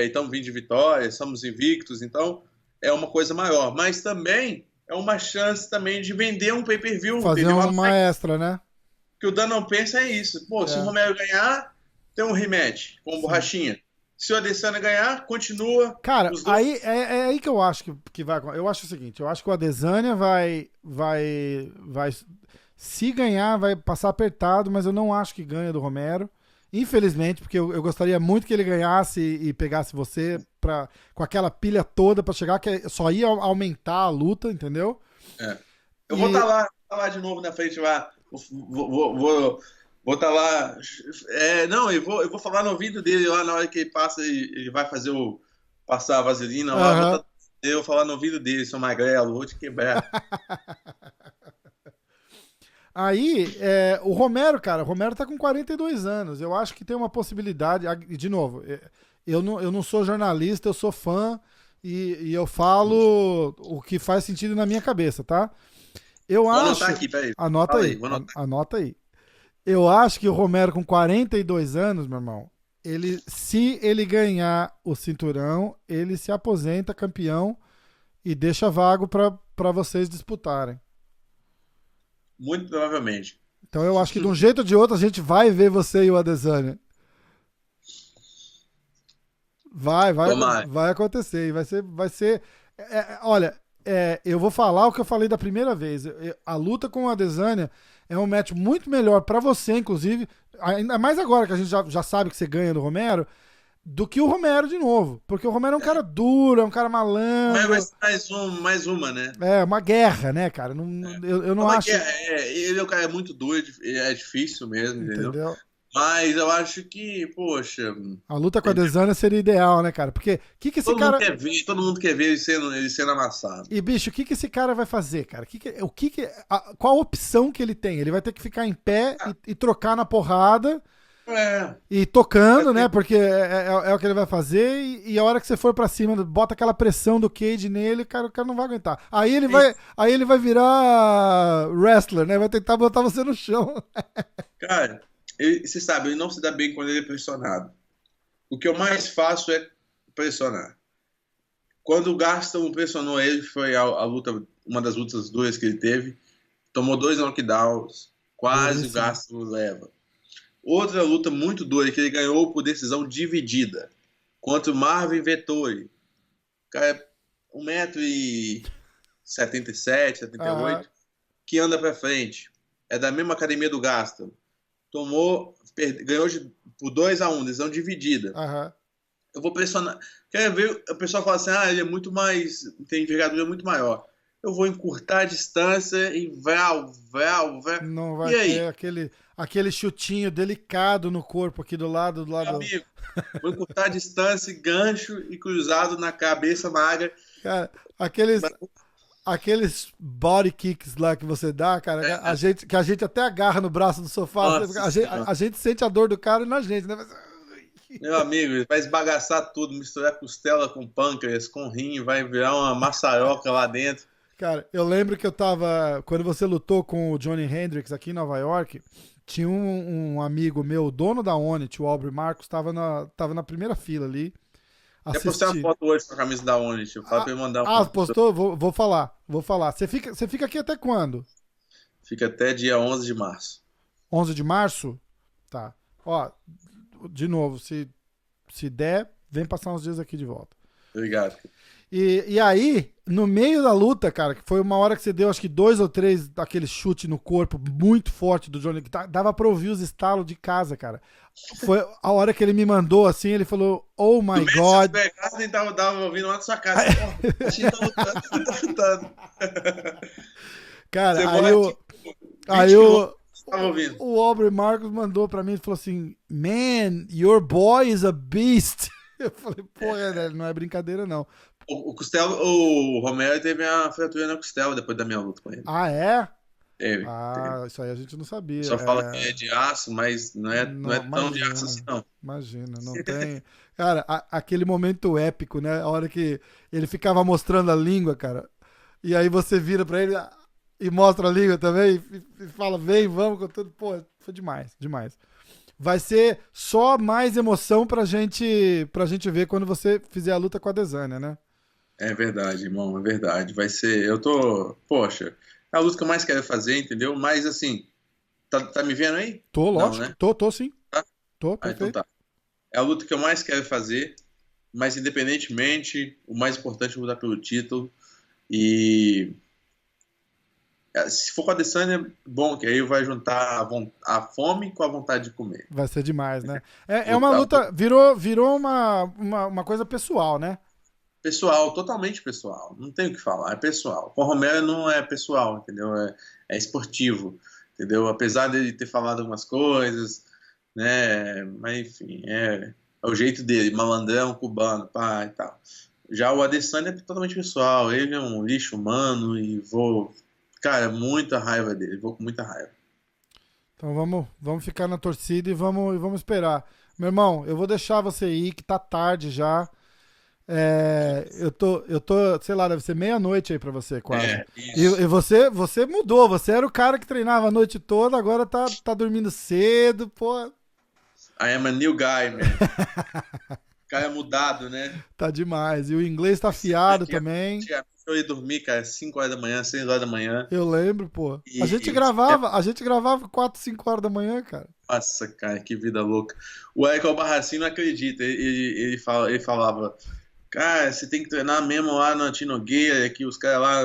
S2: Então, vindo de vitória, somos invictos, então é uma coisa maior. Mas também é uma chance também de vender um pay-per-view.
S1: Fazer uma extra, né?
S2: Que o Dan não pensa é isso. Pô, se o Romero ganhar, tem um rematch com o Borrachinha. Se o Adesanya ganhar, continua.
S1: Cara, aí é aí que eu acho que vai. Eu acho o seguinte: eu acho que o Adesanya vai. Se ganhar, vai passar apertado, mas eu não acho que ganha do Romero. Infelizmente, porque eu gostaria muito que ele ganhasse e pegasse você com aquela pilha toda pra chegar, que só ia aumentar a luta, entendeu?
S2: Eu vou estar lá de novo na frente lá. Vou estar lá. Eu vou falar no ouvido dele lá na hora que ele passa, ele vai passar a vaselina lá. Eu vou falar no ouvido dele, seu magrelo, vou te quebrar.
S1: Aí, o Romero, cara, o Romero tá com 42 anos. Eu acho que tem uma possibilidade. De novo, eu não sou jornalista, eu sou fã e eu falo o que faz sentido na minha cabeça, tá? Vou anotar aqui, peraí. Anota aí. Eu acho que o Romero com 42 anos, meu irmão, se ele ganhar o cinturão, ele se aposenta campeão e deixa vago pra vocês disputarem.
S2: Muito provavelmente.
S1: Então eu acho que de um jeito ou de outro a gente vai ver você e o Adesanya. Vai acontecer. Vai ser. Olha, eu vou falar o que eu falei da primeira vez. A luta com o Adesanya é um match muito melhor pra você, inclusive. Ainda mais agora que a gente já sabe que você ganha do Romero. Do que o Romero de novo. Porque o Romero é um cara duro, é um cara malandro.
S2: Mais uma, né?
S1: É, uma guerra, né, cara? Eu não acho.
S2: Ele é um cara muito duro, é difícil mesmo, entendeu? Mas eu acho que, poxa.
S1: A luta com a Adesanya seria ideal, né, cara? Porque
S2: todo mundo quer ver ele sendo amassado.
S1: E, bicho, o que esse cara vai fazer, cara? Qual a opção que ele tem? Ele vai ter que ficar em pé e trocar na porrada. E tocando, né? Porque é o que ele vai fazer. E a hora que você for pra cima, bota aquela pressão do Cage nele, o cara não vai aguentar. Aí ele vai virar wrestler, né? Vai tentar botar você no chão.
S2: Cara, você sabe, ele não se dá bem quando ele é pressionado. O que eu mais faço é pressionar. Quando o Gaston pressionou ele, foi uma das lutas duras que ele teve. Tomou 2 knockdowns, quase o Gaston leva. Outra luta muito dura que ele ganhou por decisão dividida contra o Marvin Vettori. O cara é 1,77m, 78m, que anda pra frente. É da mesma academia do Gaston. ganhou por 2-1, decisão dividida.
S1: Aham.
S2: Eu vou pressionar. Quer ver? O pessoal fala assim: ele é muito mais. Tem envergadura muito maior. Eu vou encurtar a distância e vral.
S1: Não vai
S2: E aí,
S1: ter aquele chutinho delicado no corpo aqui do
S2: meu
S1: lado.
S2: amigo? Vou encurtar a distância, gancho e cruzado na cabeça, na área.
S1: Cara, aqueles body kicks lá que você dá, cara, que a gente até agarra no braço do sofá.
S2: Nossa
S1: A gente sente a dor do cara na gente, né?
S2: Meu amigo, vai esbagaçar tudo, misturar costela com pâncreas, com rim, vai virar uma maçaroca lá dentro.
S1: Cara, eu lembro que eu tava. Quando você lutou com o Johnny Hendricks aqui em Nova York, tinha um amigo meu, o dono da Onit, o Aubrey Marcos, tava na primeira fila ali.
S2: Já postei uma foto hoje com a camisa da Onit. Eu falo pra ele mandar uma foto.
S1: Postou? Vou falar. Você fica aqui até quando?
S2: Fica até dia 11 de março.
S1: 11 de março? Tá. Ó, de novo, se der, vem passar uns dias aqui de volta.
S2: Obrigado.
S1: E aí, no meio da luta, cara, que foi uma hora que você deu, acho que 2 ou 3 daquele chute no corpo muito forte do Johnny, que dava pra ouvir os estalos de casa, cara. Foi a hora que ele me mandou assim, ele falou, oh my God.
S2: Nem tava ouvindo lá da sua casa. A gente tá lutando.
S1: Cara, o Aubrey Marcos mandou pra mim e falou assim, man, your boy is a beast. Eu falei, pô, não é brincadeira não.
S2: O Romero teve uma fratura na costela depois da minha luta com ele.
S1: Ah, é?
S2: Teve.
S1: Isso aí a gente não sabia.
S2: Só fala que é de aço, mas não é tão de aço assim, não.
S1: Imagina, não tem. Cara, aquele momento épico, né? A hora que ele ficava mostrando a língua, cara. E aí você vira pra ele e mostra a língua também e fala, vem, vamos com tudo. Pô, foi demais. Vai ser só mais emoção pra gente ver quando você fizer a luta com a Adesanya, né?
S2: É verdade, irmão, é verdade. Vai ser. Poxa, é a luta que eu mais quero fazer, entendeu? Mas assim, tá me vendo aí?
S1: Tô, lógico.
S2: Não, né?
S1: Tô sim.
S2: Tá?
S1: Tô, perfeito.
S2: Então tá. É a luta que eu mais quero fazer, mas independentemente, o mais importante é lutar pelo título. E se for com a Adesanya, bom, que aí vai juntar a fome com a vontade de comer.
S1: Vai ser demais, né? É uma luta, virou uma coisa pessoal, né?
S2: Pessoal, totalmente pessoal. Não tem o que falar, é pessoal. Com o Romero não é pessoal, entendeu? É esportivo, entendeu? Apesar dele ter falado algumas coisas, né? Mas enfim, é o jeito dele, malandrão, cubano, pá e tal. Já o Adesanya é totalmente pessoal. Ele é um lixo humano e cara, muita raiva dele. Vou com muita raiva.
S1: Então vamos ficar na torcida e vamos esperar. Meu irmão, eu vou deixar você ir, que tá tarde já. Eu tô, sei lá, deve ser meia-noite aí pra você, quase. E você mudou, você era o cara que treinava a noite toda, agora tá dormindo cedo, pô.
S2: I am a new guy, man. Cara mudado, né?
S1: Tá demais. E o inglês tá afiado também.
S2: Eu ia dormir, cara, 5 horas da manhã, 6 horas da manhã.
S1: Eu lembro, pô. A gente gravava 4, 5 horas da manhã, cara.
S2: Nossa, cara, que vida louca. O Eric Albarracin não acredita. Ele falava, cara, você tem que treinar mesmo lá no Antinogueira, que os caras lá...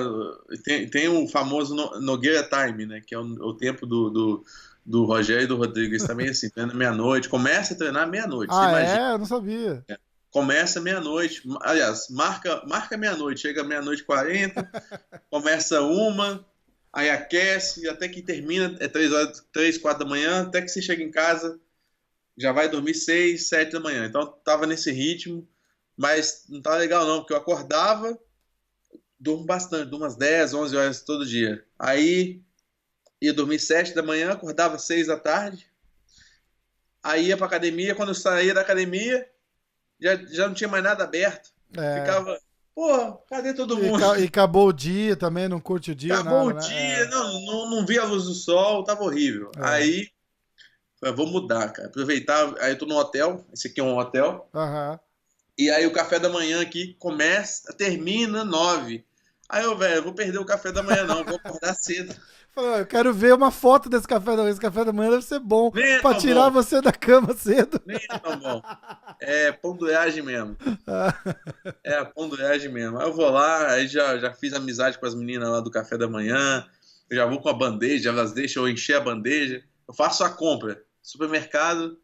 S2: Tem o famoso Nogueira Time, né? Que é o tempo do Rogério e do Rodrigo. Eles também assim, treina meia-noite. Começa a treinar meia-noite.
S1: Eu não sabia.
S2: Começa meia-noite. Aliás, marca meia-noite. Chega meia-noite e 40. Começa 1, aí aquece, até que termina, 3, 4 da manhã, até que você chega em casa, já vai dormir 6, 7 da manhã. Então tava nesse ritmo, mas não tava legal não, porque eu acordava, durmo bastante, durmo umas 10, 11 horas todo dia. Aí ia dormir 7 da manhã, acordava 6 da tarde, aí ia pra academia, quando eu saía da academia, já não tinha mais nada aberto. Ficava, pô, cadê todo mundo?
S1: E acabou o dia também, não curte o dia.
S2: Acabou o dia, não via a luz do sol, tava horrível. Aí, eu vou mudar, cara. Aproveitar, aí eu tô no hotel, esse aqui é um hotel. E aí o café da manhã aqui termina 9. Aí eu, velho, vou perder o café da manhã não, vou acordar cedo.
S1: Eu quero ver uma foto desse café da manhã. Esse café da manhã deve ser bom pra tirar você da cama cedo.
S2: Nem é tão bom. É ponduragem mesmo. É ponduragem mesmo. Aí eu vou lá, aí já fiz amizade com as meninas lá do café da manhã. Eu já vou com a bandeja, elas deixam eu encher a bandeja. Eu faço a compra. supermercado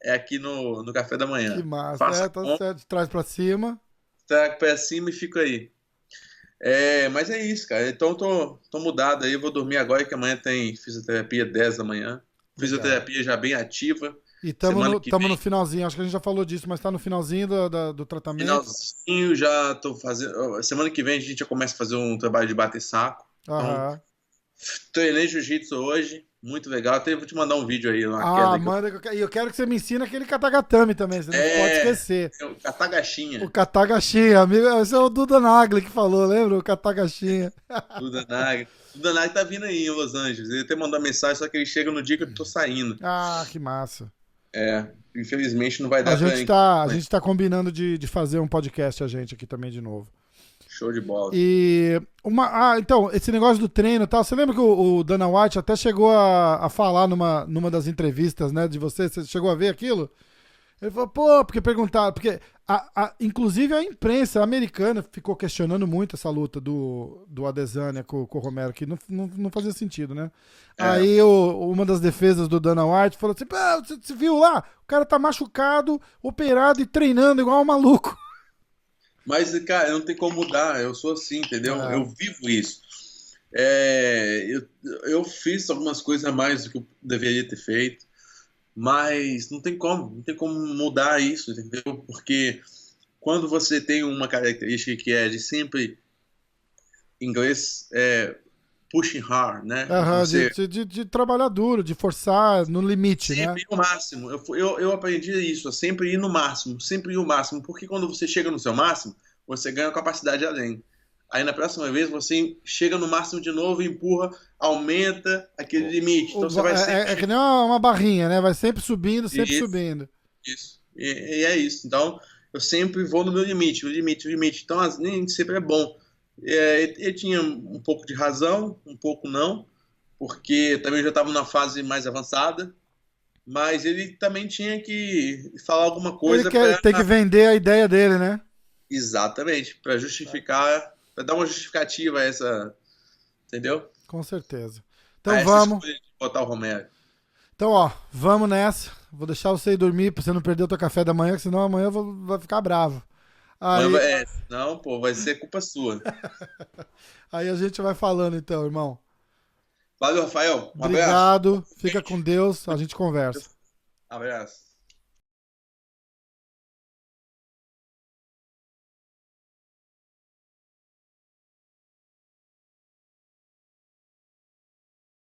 S2: é aqui no café da
S1: Que
S2: manhã.
S1: massa.
S2: Faça
S1: É,
S2: a
S1: tá
S2: compra,
S1: certo. De trás pra cima.
S2: traga o pé acima e fico aí. Mas é isso, cara. Então tô mudado aí, vou dormir agora que amanhã tem fisioterapia 10 da manhã.
S1: Legal.
S2: Fisioterapia já bem ativa.
S1: E
S2: Semana que
S1: tamo no
S2: vem,
S1: finalzinho. Acho que a gente já falou disso, mas tá no finalzinho do tratamento.
S2: finalzinho, já tô fazendo. Semana que vem a gente já começa a fazer um trabalho de bater saco. Então,
S1: Aham.
S2: treinei jiu-jitsu hoje, muito legal. Até vou te mandar um vídeo aí, uma
S1: Ah,
S2: queda que eu.
S1: manda. E eu quero que você me ensine aquele katagatame também. Você não pode esquecer.
S2: É o
S1: O
S2: Katagachinha,
S1: Katagachinha, amigo. Esse é o Duda Nagli que falou, lembra? O Katagachinha.
S2: do Danag. O Danag tá vindo aí em Los Angeles. Ele até mandou uma mensagem, só que ele chega no dia que eu tô saindo.
S1: Ah, que massa.
S2: Infelizmente não vai dar pra.
S1: A gente tá combinando de fazer um podcast a gente aqui também de novo.
S2: Show de bola.
S1: E então, esse negócio do treino e tal, você lembra que o Dana White até chegou a falar numa das entrevistas, né, de você chegou a ver aquilo? Ele falou, pô, porque perguntaram, porque inclusive a imprensa americana ficou questionando muito essa luta do Adesanya com o Romero, que não fazia sentido, né?
S2: É.
S1: Aí uma das defesas do Dana White falou assim, pô, você viu lá? O cara tá machucado, operado e treinando igual um maluco.
S2: Mas, cara, não tem como mudar. Eu sou assim, entendeu?
S1: É,
S2: Eu vivo isso. Eu fiz algumas coisas a mais do que eu deveria ter feito, mas não tem como mudar isso, entendeu? Porque quando você tem uma característica que é de sempre, em inglês, pushing hard, né?
S1: aham,
S2: Você
S1: de trabalhar duro, de forçar no limite, né?
S2: sempre ir no máximo. Eu aprendi isso, a sempre ir no máximo, sempre ir no máximo, porque quando você chega no seu máximo, você ganha capacidade além. Aí na próxima vez você chega no máximo de novo, empurra, aumenta aquele limite. Então você vai
S1: É
S2: sempre.
S1: que nem uma barrinha, né? Vai sempre subindo, sempre
S2: Isso,
S1: subindo.
S2: isso. E é isso. Então eu sempre vou no meu limite, o limite, o limite. Então nem sempre é bom. Ele tinha um pouco de razão, um pouco não, porque também já estava numa fase mais avançada, mas ele também tinha que falar alguma
S1: Ele
S2: coisa para
S1: tem que vender a ideia dele, né?
S2: exatamente, para justificar, para dar uma justificativa a essa, entendeu?
S1: Com certeza.
S2: A
S1: Então
S2: essa
S1: vamos.
S2: escolha de botar o Romero.
S1: Então, ó, vamos nessa. Vou deixar você ir dormir pra você não perder o teu café da manhã, que senão amanhã vai ficar bravo.
S2: Mas,
S1: Aí,
S2: não, pô, vai ser culpa sua.
S1: aí a gente vai falando então, irmão.
S2: Valeu, Rafael. Um abraço.
S1: Obrigado. Fica com Deus. A gente conversa.
S2: Abraço.